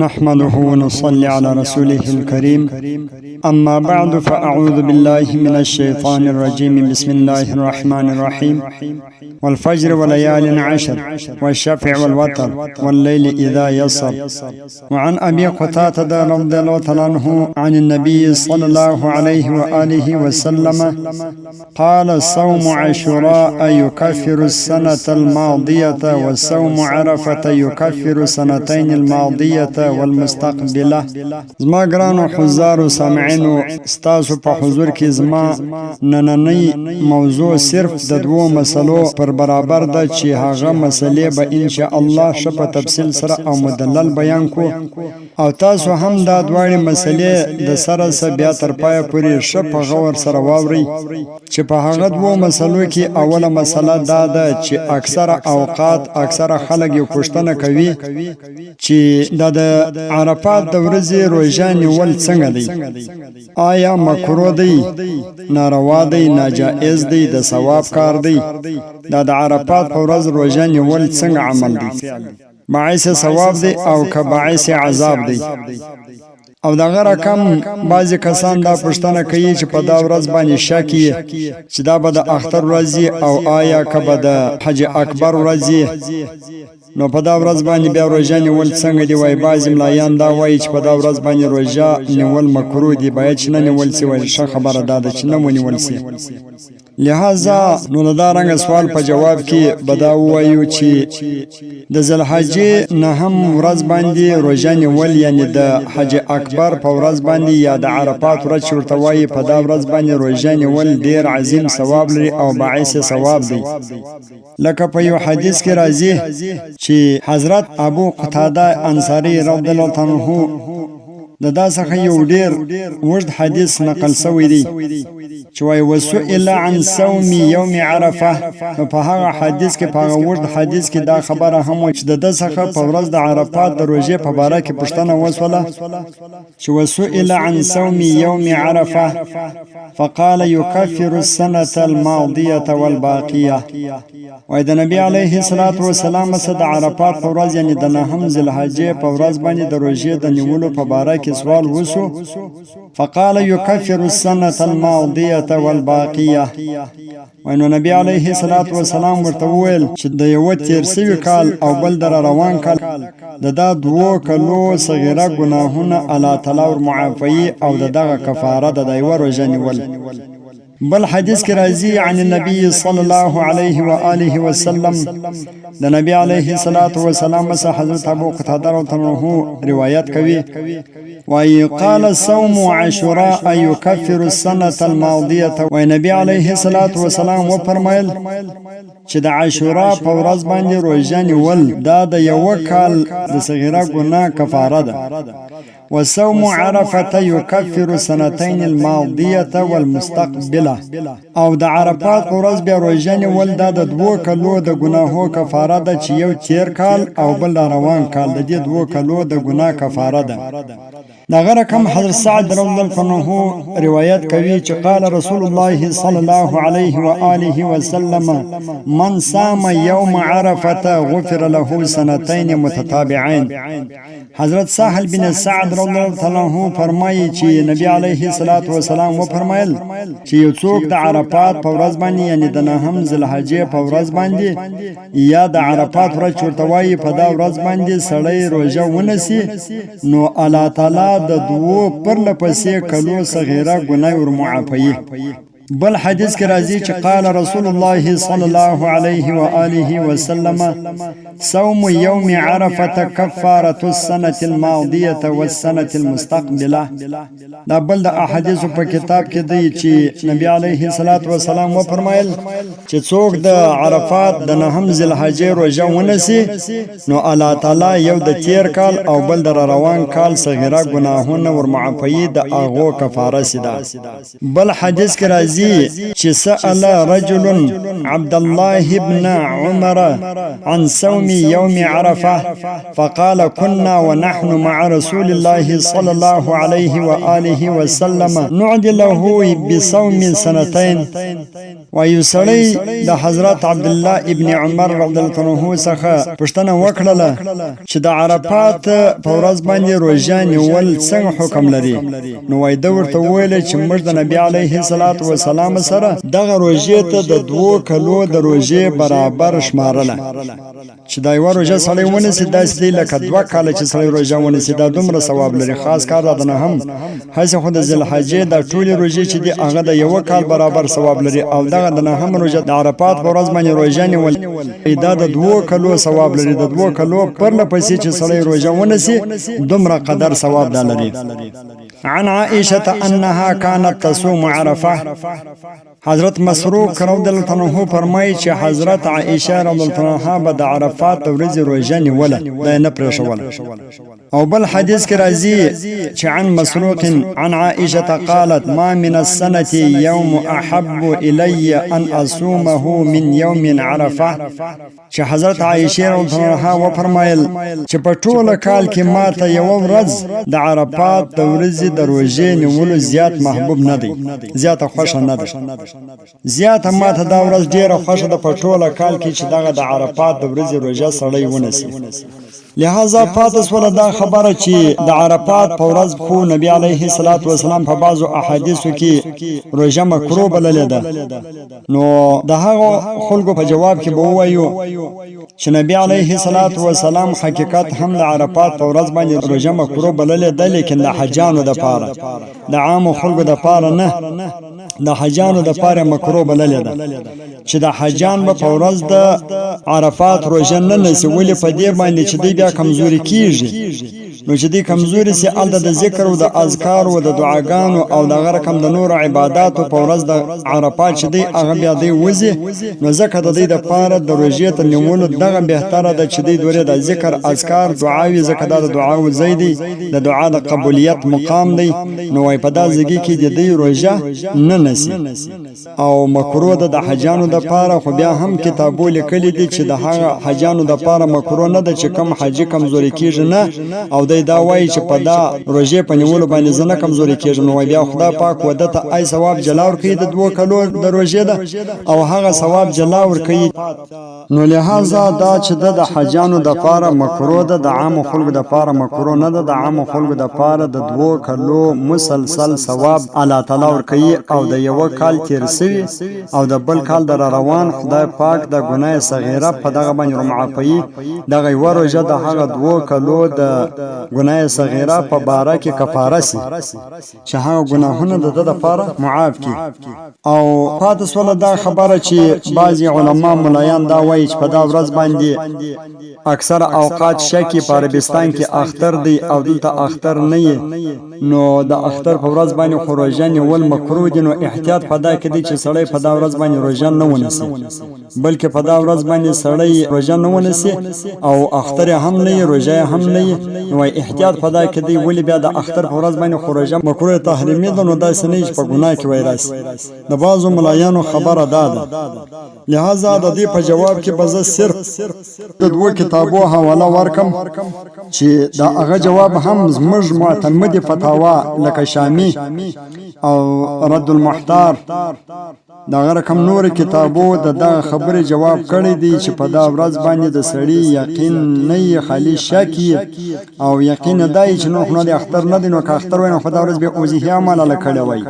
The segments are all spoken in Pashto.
نحمده ونصلي على رسوله الكريم أما بعد فأعوذ بالله من الشيطان الرجيم بسم الله الرحمن الرحيم والفجر وليال عشر والشفع والوتر والليل إذا يسر وعن أبي قتادة رضي الله عنه عن النبي صلى الله عليه وآله وسلم قال صوم عاشوراء يكفر السنة الماضية وصوم عرفة يكفر سنتين الماضية والمستقبله. زما ګرانو حضارو سامعینو ستاسو په حضور کې زما نننۍ موضوع صرف د دوو مسلو پر برابر ده چې هغه مسلې به ان شاء الله په تفصیل سره او مدلل بیان کو او تاسو هم دا دواړي مسلې د سره بیا تر پای پورې په غور سره واوري چې په هغه دوو مسلو کې اوله مسله دا ده چې اکثره اوقات اکثره خلک یو پوښتنه کوي چې د عرفات د ورځې روژه نیول څنګه دی؟ آیا مکروه دی، ناروا دی، ناجائز دی، د ثواب کار دی؟ دا د عرفات په ورځ روژه نیول څنګه عمل دی؟ باعث ثواب دی او که باعث عذاب دی؟ او دغه رقم بعضی کسان دا پوښتنه کوي چې په دا ورځ باندې شک یې چې دا به د اختر ورځ او آیا که به د حج اکبر ورځ نو په دا ورځ باندې بیا روژه نیول څنګه دی؟ وایي بعضې ملایان دا وایي چې په دا ورځ باندې روژه نیول مکروه دی، باید چې نه نیول سي. وایي ښه خبره دا ده چې نه ونیول سي. لہذا نو د دا رنګه سوال په جواب کې به دا ووایو چې د ذوالحجې نهم ورځ باندې روژه نیول یعنی د حج اکبر په ورځ باندې یا د عرفات ورځ چې ورته وایي په دا ورځ باندې روژه نیول ډېر عظیم ثواب لري او باعث ثواب دی. لکه په یو حدیث کې راځي چې حضرت ابو قتاده انصاري رضی الله عنه د دا څخه یو ډېر اوږد حدیث نقل شوی دی چې وایي وسئل عن صوم یوم عرفه. نو په هغه حدیث کې په هغه اوږد حدیث کې دا خبره هم وه چې د ده څخه په ورځ د عرفات د روژې په باره کې پوښتنه وشوله چې وسئل عن صوم یوم عرفه فقال يكفر السنة الماضية والباقية. وایي د نبي علیه الصلاة والسلام څخه د عرفات په ورځ یعنې د نهم ذوالحجې په ورځ باندې د روژې د نیولو په باره کې سوال وشو. فقال يكفر السنة الماضية والباقية. وینو نبی علیه الصلاة والسلام ورته وویل چې د یوه تیر سوي کال او بل در روان کال د دا دوو کلو صغیره ګناهونه الله تعالی ورمعافوي او د دغه کفاره د یوه روژه نیول. بل حدیث کې راځي عن النبي صلی الله علیه و آله وسلم د نبی علیه الصلاة والسلام څخه حضرت ابو قتاده رضی الله عنه روایت کوي وایي قال صوم عاشوراء يكفر السنة الماضية. وایي نبی علیه الصلاة والسلام وفرمایل چې د عاشورا په ورځ باندې روژه نیول دا د یوه کال د صغیره ګناه کفاره ده. وصوم عرفة يكفر سنتين الماضية والمستقبله. او د عرفات په ورځ بیا روژه نیول دا د دوو کلو د ګناهو کفاره ده چې یو تیر کال او بل روان کال د دې دوو کلو د ګناه کفاره ده. دغه رقم حضرت سعد رضی الله عنه روایت کوي چې قال رسول الله صلی الله علیه و آله وسلم من صام یوم عرفة غفر له سنتين متتابعين. حضرت سهل بن سعد رضی الله عنه فرمایي چې نبی علیه الصلاة والسلام وفرمایل چې یو څوک د عرفات په ورځ باندې یعنی د نهم ذوالحجې په ورځ باندې یا د عرفات ورځ ورته وایي په دا ورځ باندې سړی روژه ونیسي نو الله تعالی د دوو پرله پسې کلو صغیره ګناه ورمعافوي. بل حدیث کې راځي چې قال رسول الله صلی الله علیه و آله وسلم صوم یوم عرفة کفارة السنة الماضية والسنة المستقبله. دا بل د احادیثو په کتاب کې دی چې نبی علیه الصلاة والسلام وفرمایل چې څوک د عرفات د نهم ذوالحجې روژه ونیسي نو الله تعالی یو د تیر کال او بل د روان کال صغیره ګناهونه ورمعافوي د هغو کفاره سي ده. بل حدیث کې راځي راځي چې سأل رجل عبد الله بن عمر عن صوم يوم عرفه فقال كنا ونحن مع رسول الله صلى الله عليه وآله وسلم نعدله بصوم سنتين. ويسړی د حضرت عبد الله ابن عمر رضی الله عنه څخه پوښتنه وکړه چې د عرفات په ورځ باندې روژه نیول څنګه حکم لري. نو وای دا ورته ویل چې موږ د نبی علیه الصلاۃ والسلام سره دغه روژې ته د 2 کلو د روژې برابر شمارله. چې دا یو روژه سړی ونیسي داسې دی لکه 2 کاله چې سړی روژه ونیسي، دا دومره ثواب لري. خاص کار دا نه هم هڅه خو د ذوالحجې د ټولې روژې چې دی هغه د 1 کال برابر ثواب لري، او دغه د نه هم روژه د عرفات په ورځ باندې روژه نیول دا د 2 کلو ثواب لري. د 2 کلو پرله پسې چې سړی روژه ونیسي دومره قدر ثواب دا لري. عن عائشة أنها كانت تصوم عرفة. حضرت مسروق رضی الله عنه فرمایي چې حضرت عائشه رضی الله عنها به د عرفات ورځ روژه نیوله، دا نه پرېښوله. او بل حدیث کې راځي چې عن مسروق عن عائشه قالت ما من السنه يوم احب الي ان اصومه من يوم عرفه. چې حضرت عائشه رضی الله عنها و فرمایل چې په ټول کال کې ماته یو ورځ د عرفات د ورځې د روژې نیولو زیات محبوب نه دی، زیاته خوښه نه ده. زیاته ماته دا ورځ ډیره خوښه ده په ټول کال کې چې دغه د عرفات د ورځې روژه سړی ونیسي. لہذا پاتس ولا دا خبره چې د عرفات په ورځ خو نبی علیه الصلاۃ والسلام په بعضو احادیثو کې روژه مکروه بللې ده. نو د هغه خلکو په جواب کې به وایو چې نبی علیه الصلاۃ والسلام حقیقت هم د عرفات په ورځ باندې روژه مکروه بللې ده، لیکن د حجانو د پاره، د عام خلکو د پاره نه، د حجانو د پاره مکروه بللې ده. چې د حجان په ورځ د عرفات روژه نه نیسي، ولې په دې باندې چې دی بیا کمزوري کیږي. نو چې دی کمزوري سي الته د ذکر او د اذکار او د دعاګانو او د غیر کم د نور عبادتو په ورځ د عرفات چې دی هغه بیا دی وځي. نو ځکه د دې د پاره د روژې ته نیولو دغه بهتره ده چې دی دوره د ذکر اذکار دعاوي، ځکه دا د دعاو زیدي د دعا د قبولیت مقام دی. نو وای په دا ځګي کې د دې روژه نه نسی او مکروه ده د حجانو د پاره. خو بیا هم کتابو لیکلي دي چې د هغه حجانو د پاره مکروه نه ده چې کم حاجی کمزوري کیږي نه، او دا وایي چې په دا روژې په نیولو باندې زنه کمزوري کیږي. نو بیا خدای پاک ودته ای ثواب جلا ورکړي د 2 کلو د روژې ده، او هغه ثواب جلا ورکړي. نو لہذا دا چې د حجانو د پاره مکروه ده، د عام خلکو د پاره مکروه نه ده. د عام خلکو د پاره د 2 کلو مسلسل ثواب الله تعالی ورکړي، او د 1 کال تیر سوي او د بل کال در روان خدای پاک د ګناه صغیره په دغه باندې معافي. دغه یو روژه د هغه 2 کلو د ګناه صغیره په باره کې کفاره سي چې هغه ګناهونه د لپاره معاف کی. او پاتې سول دا خبره چې بعضی علما ملایان دا وایي چې په دا ورځ باندې اکثر اوقات شکی په عربستان کې اختر دی او دلته اختر نه وي. نو د اختر په ورځ باندې خروجه نیول مکروه دي. نو احتیاط په دا کې دی چې سړی په دا ورځ باندې روژه نه ونیسي، بلکې په دا ورځ باندې سړی روژه نه ونیسي او اختر هم نه وي، روژه هم نه وي. نو احتیاط په دا کې دی، ولې بیا د اختر په ورځ باندې خروجه مکروه تحریمي ده. نو داسې نه چې په ګناه کې وای راسي. د بعضو ملایانو خبره ده. لہذا د دې په جواب کې به زه صرف د 2 کتابو حواله ورکم چې دا هغه جواب هم زموږ معتمد فتاوا لکه شامی او رد المحتار دا غره کم نور کتابو د خبره جواب کړی دی چې په دا ورځ باندې د سړی یقین نه خالی شکی او یقین دای چې نو خو د اختر نه دی. نو که اختر ویني خو دا ورځ به اوزیه عمل کړی وای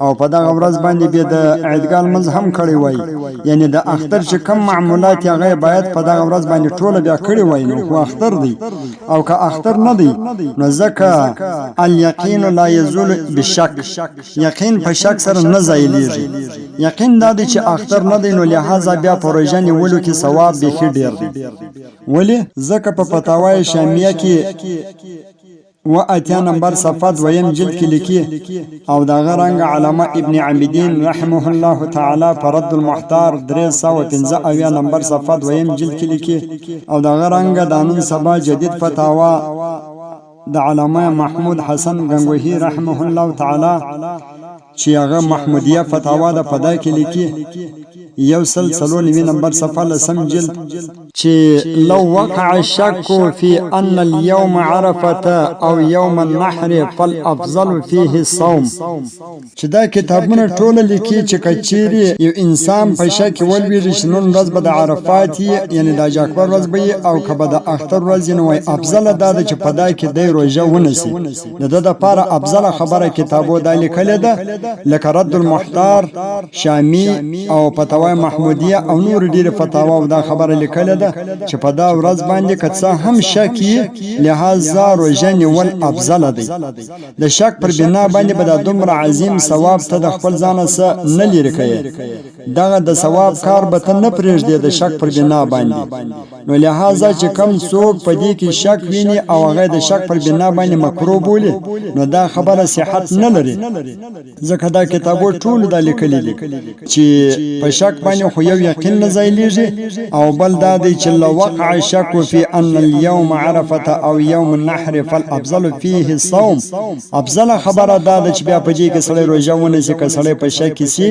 او په دا ورځ باندې به د اعتقال مز هم کړی وای. یعنی د اختر چې کم معمولات هغه باید په دا ورځ باندې ټوله بیا کړی وای. نو خو اختر دی او که اختر نه دی نو ځکه الیقین لا یزول بالشک، یقین په شک سره نه زایلیږي. یقین دا دی چې اختر نه دی، نو لہذا بیا پروژه نیولو کې ثواب بیخي ډیر دی. ولی ځکه په فتاوای شامیه کې و اتیا نمبر صفحه 2 جلد کې لیکي او دا غرنګ علامه ابن عابدین رحمه الله تعالی پر رد المحتار 315 نمبر صفحه 2 جلد کې لیکي او دا غرنګ د نن سبا جدید فتاوا د علامه محمود حسن گنگوهی رحمه الله تعالی چې هغه محمودیه فتاوا د پدا کې لیکي 190 نمبر صفحه لسم جلد چې لو وقع الشك في ان اليوم عرفه او يوم النحر فالافضل فيه الصوم چې دا کتابونه ټول لیکي چې کچيري یو انسان په شک ولوي شنون ورځ به د عرفات یعنی د اکبر ورځ به او کبه د اختر ورځ نو افضل ده چې پدا کې د روزه ونسی د لپاره افضل خبره کتابو د لیکل ده لکه رد المحتار شامی او فتاوی محمودیه او نور ډیره فتاوا او دا خبره لیکل ده چې په دا ورځ باندې کڅه هم شکی لہذا روزه نیول افضل دی د شک پر بنا باندې به د دومره عظیم ثواب ته د خپل ځان سره نه لري کوي دغه د ثواب کار به ته نه پرېږدي د شک پر بنا باندې نو لہذا چې کم څوک په دې کې شک ویني او هغه د شک پر بنا باندې مکروه بولي نو دا خبره صحت نه لري ځکه دا کتابو ټول د لیکلي دي چې په شک باندې خو یو یقین نه ځایلیږي او بل دا دی چې لو وقع الشك في ان اليوم عرفه او يوم النحر فالافضل فيه الصوم افضل خبره دا چې بیا په دې کې سړی روزه ونیسي که سړی په شک سي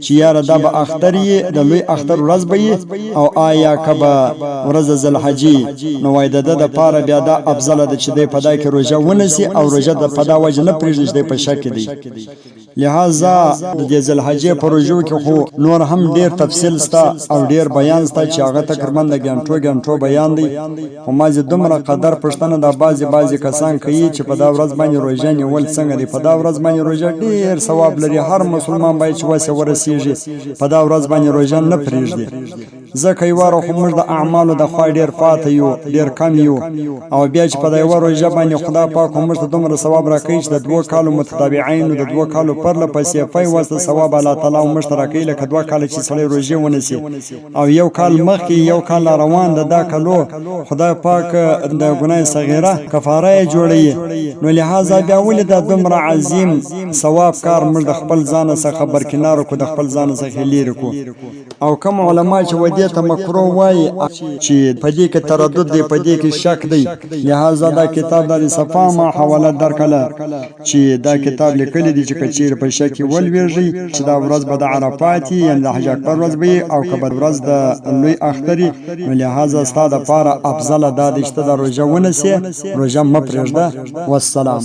چې یاره دا به اختر د لوی اختر ورځ به او آیا کبه ورځ ذوالحجې نو وای د پاره بیا دا افضل ده چې د پدا کې روزه ونیسي او روزه د پدا وجه نه پرېږدي چې په شک دی لہذا د ذوالحجې پروژو کې خو نور هم ډیر تفصیل ستا او ډیر بیان ستا چې هغه تقریبا د غنټو بیان دی خو ما زه دومره قدر پښتنه د بعضی کسان کوي چې په دا ورځ باندې روزه نیول څنګه دی په دا ورځ باندې روزه ډیر ثواب لري هر مسلمان باید چې وسه ورسیږي په دا ورځ باندې روزه نه پرېږدي ځکه یو واره خو موږ د اعمالو د خوا ډیر فاته یو ډیر کم یو او بیا چې په دا یو روزه باندې خدا پاک موږ ته دومره ثواب راکړي چې د 2 کالو متتابعین د 2 کالو پر لپسې پي واسطه ثواب الله تعالی مشترکې لکه 2 کال چې سړی روزه ونیسي او یو کال مخکې یو کال روان ده کالو خدای پاک د ګناه صغیره کفاره جوړي نو لہذا بیا ولې د دومره عظیم ثواب کار موږ د خپل ځان څخه خبر کنار کو د خپل ځان څخه لیر کو او کوم علما چې ودی ته مکروه وای چې په دې کې تردد دی په دې کې شک دی لہذا دا کتاب د صفه ما حواله درکله چې دا کتاب لیکل دي چې کچیر په شک ولویږي چې دا ورځ به د عرفات یا د حج اکبر ورځ به او کبه ورځ د لوی اختری نو لہذا ستاسو لپاره افضل ده چې د روزه ونیسي روزه مپرېږده والسلام